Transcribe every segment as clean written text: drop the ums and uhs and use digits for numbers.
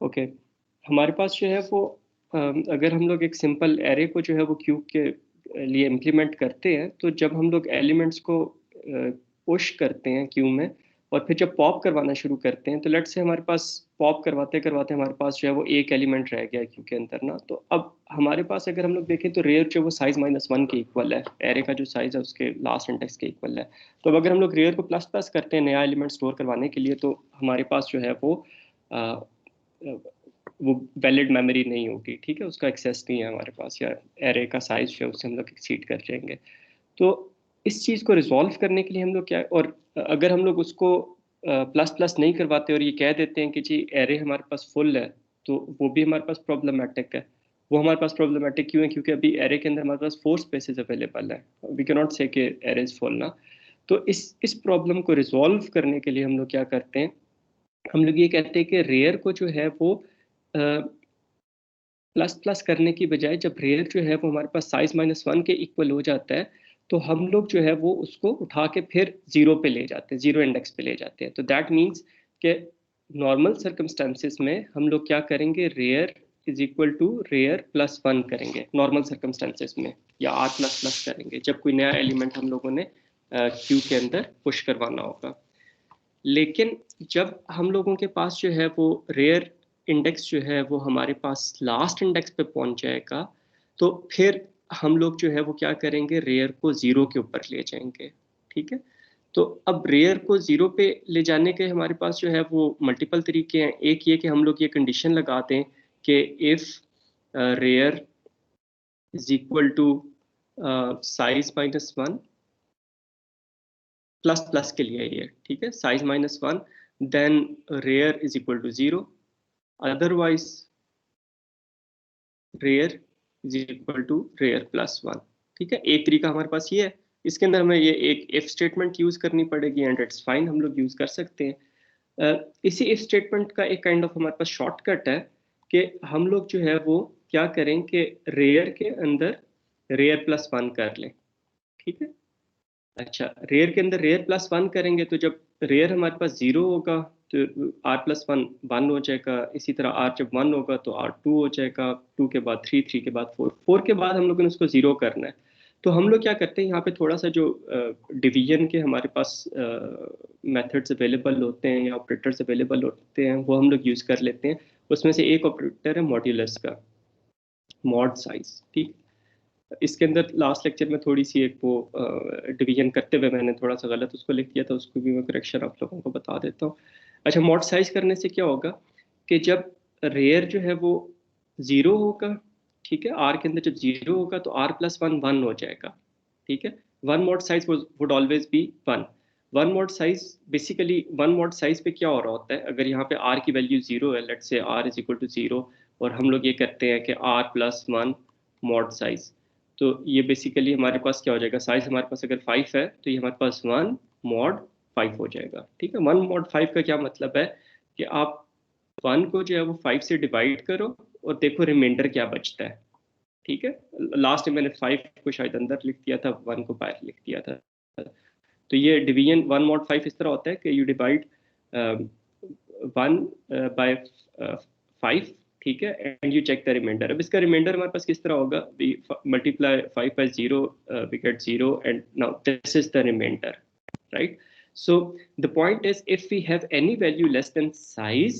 Okay, हमारे पास जो है वो अगर हम लोग एक सिंपल एरे को जो है वो क्यूब के लिए इम्प्लीमेंट करते हैं, तो जब हम लोग एलिमेंट्स को पुश करते हैं क्यू में और फिर जब पॉप करवाना शुरू करते हैं, तो लेट्स से हमारे पास पॉप करवाते करवाते हमारे पास जो है वो एक एलिमेंट रह गया क्यू के अंदर ना, तो अब हमारे पास अगर हम लोग देखें तो रेयर जो वो साइज -1 के इक्वल है, एरे का जो साइज है उसके लास्ट इंडेक्स के इक्वल है। तो अब अगर हम लोग रेयर को प्लस प्लस करते हैं नया एलिमेंट स्टोर करवाने के लिए, तो हमारे पास जो है वो वैलिड मेमोरी नहीं होगी, ठीक है, उसका एक्सेस नहीं है हमारे पास, या एरे का साइज जो है उससे हम लोग एक्सीड कर जाएंगे। तो इस चीज़ को रिजॉल्व करने के लिए हम लोग क्या, और अगर हम लोग उसको प्लस प्लस नहीं करवाते और ये कह देते हैं कि जी एरे हमारे पास फुल है, तो वो भी हमारे पास प्रॉब्लमेटिक है। वो हमारे पास प्रॉब्लमेटिक क्यों है? क्योंकि अभी एरे के अंदर हमारे पास 4 स्पेसेस अवेलेबल है, वी कैन नॉट से कि एरे इज फुल ना। तो इस प्रॉब्लम को रिजॉल्व करने के लिए हम लोग क्या करते हैं, हम लोग ये कहते हैं कि रेयर को जो है वो प्लस प्लस करने की बजाय जब रेयर जो है वो हमारे पास साइज -1 के इक्वल हो जाता है, तो हम लोग जो है वो उसको उठा के फिर जीरो पे ले जाते हैं, जीरो इंडेक्स पे ले जाते हैं। तो दैट मीन्स कि नॉर्मल सर्कमस्टेंसेस में हम लोग क्या करेंगे, rear is equal to rear plus 1 करेंगे नॉर्मल सर्कमस्टेंसेस में, या आर प्लस प्लस करेंगे जब कोई नया एलिमेंट हम लोगों ने क्यू के अंदर पुश करवाना होगा। लेकिन जब हम लोगों के पास जो है वो रेयर इंडेक्स जो है वो हमारे पास लास्ट इंडेक्स पे पहुंच जाएगा, तो फिर हम लोग जो है वो क्या करेंगे, रेयर को जीरो के ऊपर ले जाएंगे, ठीक है। तो अब रेयर को जीरो पे ले जाने के हमारे पास जो है वो मल्टीपल तरीके हैं। एक ये कि हम लोग ये कंडीशन लगा दें कि if rear is equal to size -1, plus plus के लिए ये, ठीक है, size -1, then rear is equal to zero, otherwise rear is equal to rear plus 1। ठीक है, एक तरीका हमारे पास ये है। इसके अंदर हमें ये एक इफ स्टेटमेंट यूज करनी पड़ेगी एंड इट्स फाइन, हम लोग यूज कर सकते हैं। इसी इफ स्टेटमेंट का एक काइंड ऑफ हमारे पास शॉर्टकट है कि हम लोग जो है वो क्या करें कि रेयर के अंदर रेयर प्लस 1 कर लें, ठीक है। अच्छा, रेयर के अंदर रेयर प्लस 1 करेंगे तो जब रेयर हमारे पास जीरो होगा तो आर प्लस 1 1 हो जाएगा। इसी तरह आर जब 1 होगा तो आर 2 हो जाएगा, 2 के बाद 3, 3 के बाद 4, 4 के बाद हम लोगों ने उसको जीरो करना है। तो हम लोग क्या करते हैं, यहाँ पे थोड़ा सा जो डिवीजन के हमारे पास मेथड्स अवेलेबल होते हैं या ऑपरेटर्स अवेलेबल होते हैं वो हम लोग यूज़ कर लेते हैं। उसमें से एक ऑपरेटर है मॉड्यूलस का, मॉड साइज, ठीक। इसके अंदर लास्ट लेक्चर में थोड़ी सी एक वो डिवीजन करते हुए मैंने थोड़ा सा गलत उसको लिख दिया था, उसको भी मैं करेक्शन आप लोगों को बता देता हूँ। अच्छा, मॉड साइज करने से क्या होगा कि जब रेयर जो है वो जीरो होगा, ठीक है, आर के अंदर जब जीरो होगा तो आर प्लस 1 1 हो जाएगा, ठीक है। One mod size would always be 1। One mod size basically, one mod size पे क्या हो रहा होता है, अगर यहाँ पे आर की वैल्यू जीरो है, let's say R is equal to zero, और हम लोग ये करते हैं कि आर प्लस 1 मॉड साइज, तो ये बेसिकली हमारे पास क्या हो जाएगा, साइज हमारे पास अगर 5 है तो ये हमारे पास 1 मॉड 5 हो जाएगा, ठीक है। 1 मॉड 5 का क्या मतलब है कि आप 1 को जो है वो 5 से डिवाइड करो और देखो रिमाइंडर क्या बचता है, ठीक है। लास्ट में मैंने 5 को शायद अंदर लिख दिया था, 1 को बाहर लिख दिया था। तो ये डिवीजन 1 मॉड 5 इस तरह होता है कि यू डिवाइड 1 बाय 5, ठीक है, and you check the remainder. अब इसका रिमाइंडर हमारे पास किस तरह होगा, we multiply 5 by 0, we get 0, and now this is the remainder, right? So the point is, if we have any value less than size,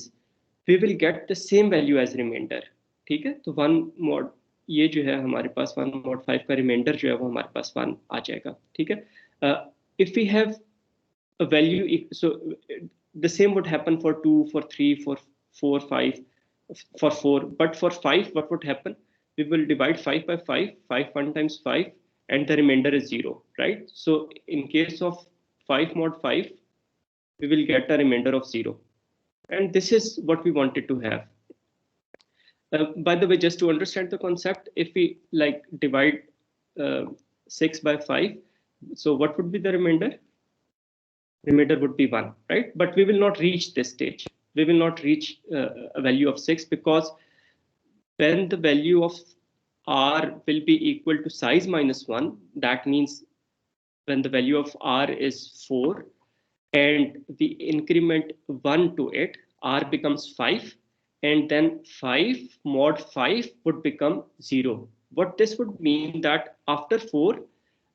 we will get the same value as remainder, ठीक है। तो 1 mod, ये जो है हमारे पास 1 mod 5 का reminder जो है वो हमारे पास 1 आ जाएगा, ठीक है। if we have a value, so the same would happen for 2, for 3, for 4, 5, for 4, but for 5 what would happen, we will divide 5 by 5, 5 1 times 5, and the remainder is 0, right? So in case of 5 mod 5, we will get a remainder of 0, and this is what we wanted to have. By the way, just to understand the concept, if we like divide 6 by 5, so what would be the remainder? Remainder would be 1, right? But we will not reach this stage. We will not reach a value of 6, because when the value of r will be equal to size -1, that means when the value of r is 4 and we increment 1 to it, r becomes 5, and then 5 mod 5 would become 0. What this would mean that after 4,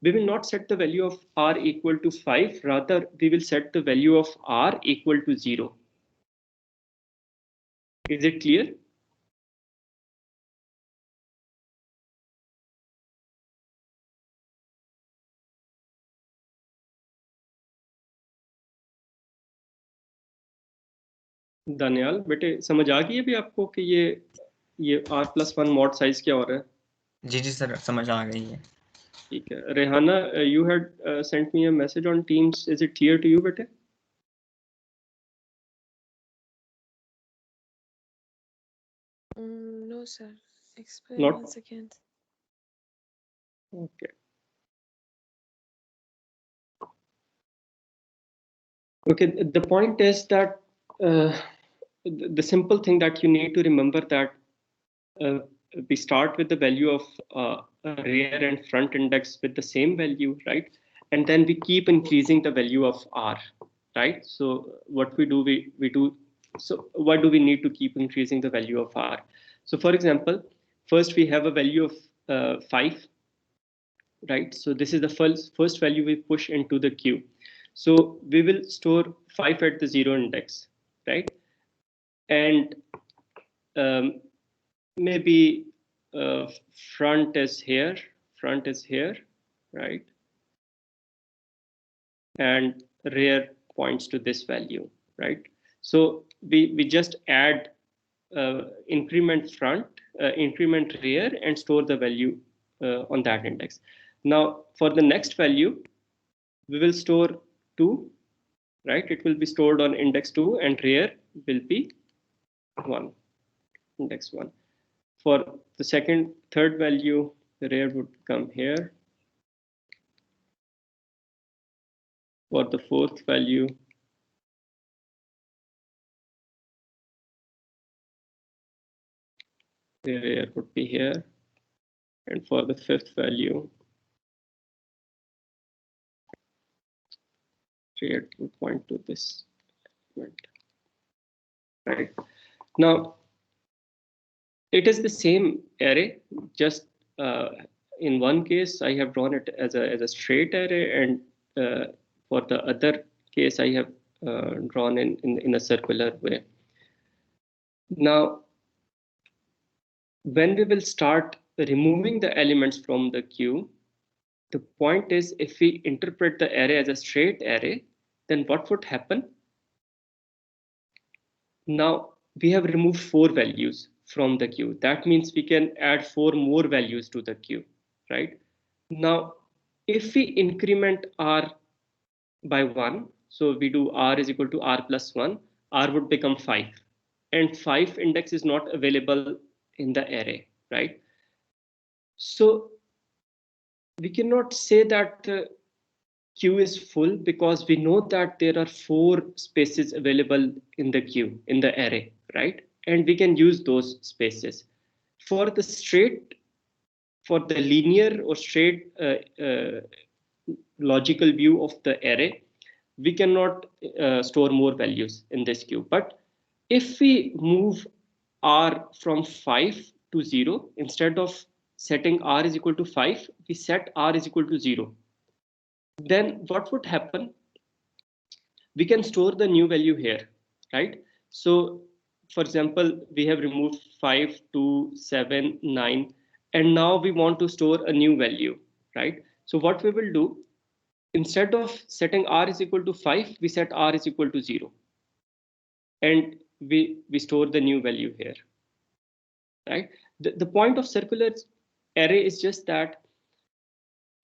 we will not set the value of r equal to 5, rather we will set the value of r equal to 0. Is it clear? Daniyal बेटे समझ आ गई अभी आपको कि ये r+1 mod size क्या हो रहा है? जी जी सर, समझ आ गई है। ठीक है। Rehana, you had sent me a message on Teams. Is it clear to you बेटे? No, sir. Explain Not once again. okay. Okay, the point is that the simple thing that you need to remember that we start with the value of rear and front index with the same value, right? And then we keep increasing the value of r, right? So what we do, we do. So why do we need to keep increasing the value of r? So for example, first we have a value of 5, right? So this is the first value we push into the queue. So we will store 5 at the 0 index, right? And maybe front is here, right? And rear points to this value, right? So we just add increment front, increment rear, and store the value on that index. Now for the next value, we will store 2, right? It will be stored on index 2, and rear will be 1, index 1. For the third value, the rear would come here. For the fourth value, the rear would be here. And for the fifth value, rear would point to this point. Right. Now, it is the same array, just in one case I have drawn it as a straight array, and for the other case I have drawn in a circular way. Now, when we will start removing the elements from the queue, the point is, if we interpret the array as a straight array, then what would happen? Now we have removed 4 values from the queue. That means we can add 4 more values to the queue, right? Now, if we increment r by 1, so we do r is equal to r+1, r would become 5. And 5 index is not available in the array, right? So we cannot say that the queue is full, because we know that there are 4 spaces available in the queue, in the array, right? And we can use those spaces. For the linear or straight logical view of the array, we cannot store more values in this queue. But if we move r from 5 to 0, instead of setting r is equal to 5, we set r is equal to 0. Then what would happen? We can store the new value here, right? So for example, we have removed 5, 2, 7, 9, and now we want to store a new value, right? So what we will do, instead of setting r is equal to 5, we set r is equal to 0. And we store the new value here, right? The point of circular array is just that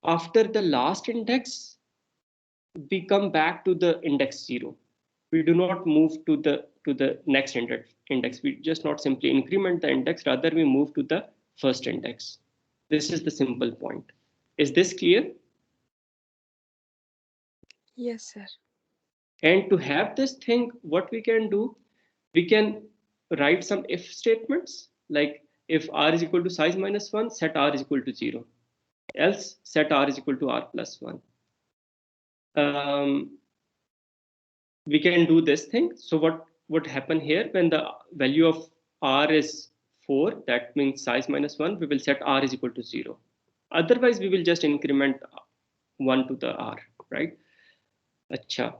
after the last index, we come back to the index 0. We do not move to the next index. We just not simply increment the index, rather we move to the first index. This is the simple point. Is this clear? Yes, sir. And to have this thing, what we can do, we can write some if statements, like if r is equal to size minus 1, set r is equal to 0. Else set r is equal to r+1. We can do this thing. So what would happen here, when the value of r is 4, that means size minus 1, we will set r is equal to 0. Otherwise, we will just increment 1 to the r, right? Acha.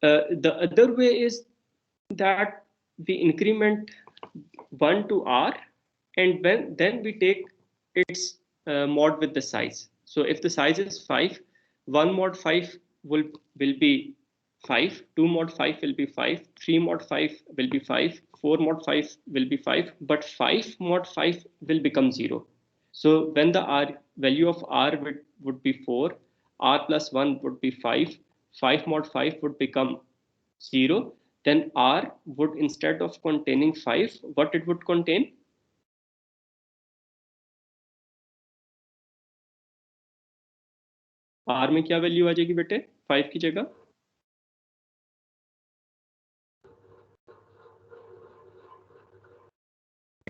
The other way is that we increment 1 to r, and then we take its mod with the size. So if the size is 5, 1 mod 5 will be 5, 2 mod 5 will be 5, 3 mod 5 will be 5, 4 mod 5 will be 5, but 5 mod 5 will become 0. So when the r value of r would be 4, r plus 1 would be 5, 5 mod 5 would become 0, then r would, instead of containing 5, what it would contain? r में क्या value आ जाएगी बेटे 5 की जगह?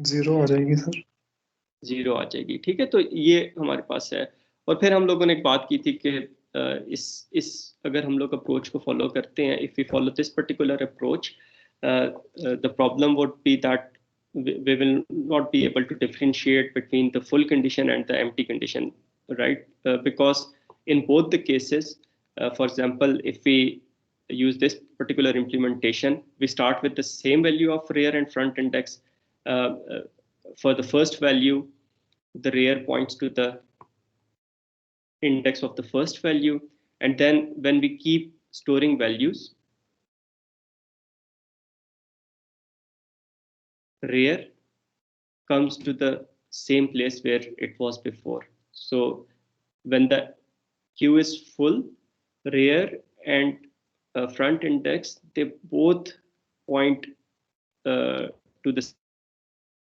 0 आ जाएगी sir. 0 आ जाएगी, ठीक है। तो ये हमारे पास है। और फिर हम लोगों ने एक बात की थी कि इस अगर हम लोग अप्रोच को फॉलो करते हैं, if we follow this particular approach, the problem would be that we will not be able to differentiate between the full condition and the empty condition, right? Because in both the cases, for example, if we use this particular implementation, we start with the same value of rear and front index. For the first value, the rear points to the index of the first value, and then when we keep storing values, rear comes to the same place where it was before. So when the queue is full, rear and front index, they both point to the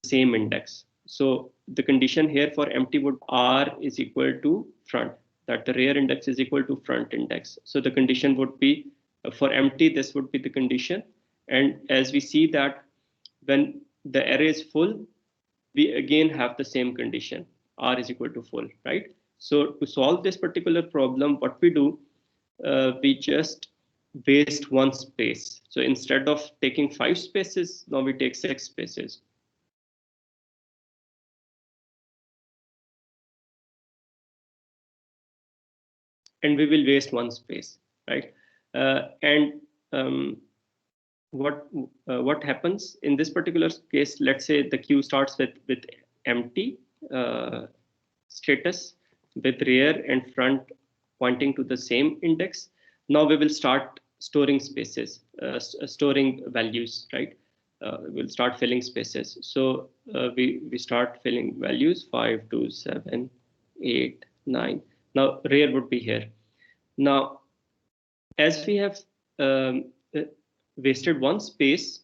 same index. So the condition here for empty would r is equal to front, that the rear index is equal to front index. So the condition would be for empty, this would be the condition. And as we see that when the array is full, we again have the same condition, r is equal to full, right? So to solve this particular problem, what we do, we just waste one space. So instead of taking 5 spaces, now we take 6 spaces. And we will waste one space, right? What happens in this particular case? Let's say the queue starts with empty status, with rear and front pointing to the same index. Now we will start storing spaces, storing values, right? We'll start filling spaces. So we start filling values 5, 2, 7, 8, 9. Now rear would be here. Now, as we have wasted one space,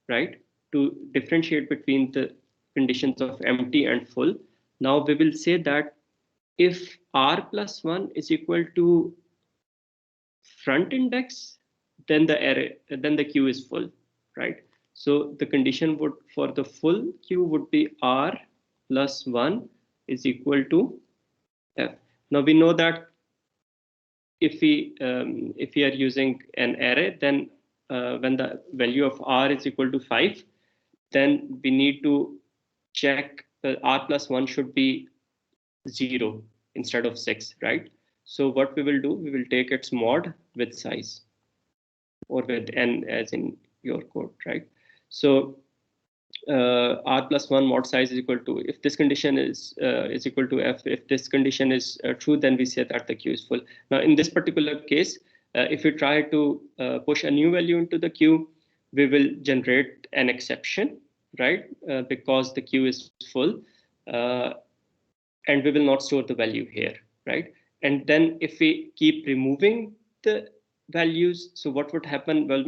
right, to differentiate between the conditions of empty and full, now we will say that if r plus 1 is equal to front index, then the queue is full, right? So the condition would for the full queue would be r plus 1 is equal to f. Now we know that if we are using an array, then when the value of r is equal to 5, then we need to check r plus 1 should be 0 instead of 6, right? So what we will do, we will take its mod with size, or with n as in your code, right? So r plus 1 mod size is equal to, if this condition is equal to f, if this condition is true, then we say that the queue is full. Now in this particular case, if we try to push a new value into the queue, we will generate an exception, right? Because the queue is full, and we will not store the value here, right? And then if we keep removing the values, so what would happen? Well,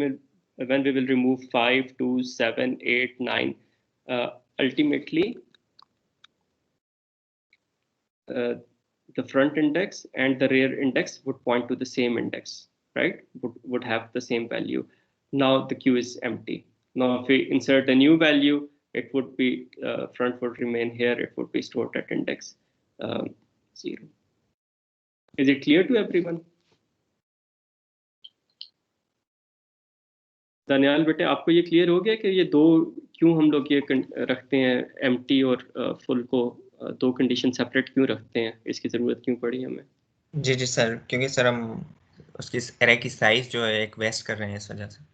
when we will remove 5, 2, 7, 8, 9, ultimately the front index and the rear index would point to the same index, right? Would have the same value. Now the queue is empty. Now if we insert a new value, it would be front would remain here, it would be stored at index 0. Is it clear to everyone? Daniyal बेटे, आपको ये clear हो गया कि ये दो क्यों हम लोग ये रखते हैं एम्प्टी और फुल को दो कंडीशन सेपरेट क्यों रखते हैं, इसकी ज़रूरत क्यों पड़ी हमें? जी जी सर, क्योंकि सर हम उसकी एरे की साइज जो है एक वेस्ट कर रहे हैं इस वजह से।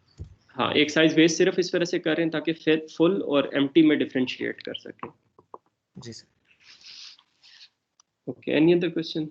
हाँ, एक साइज वेस्ट सिर्फ इस वजह से कर रहे हैं ताकि फिर फुल और एम्प्टी में डिफरेंशिएट कर सकें। जी sir. Okay, any other question?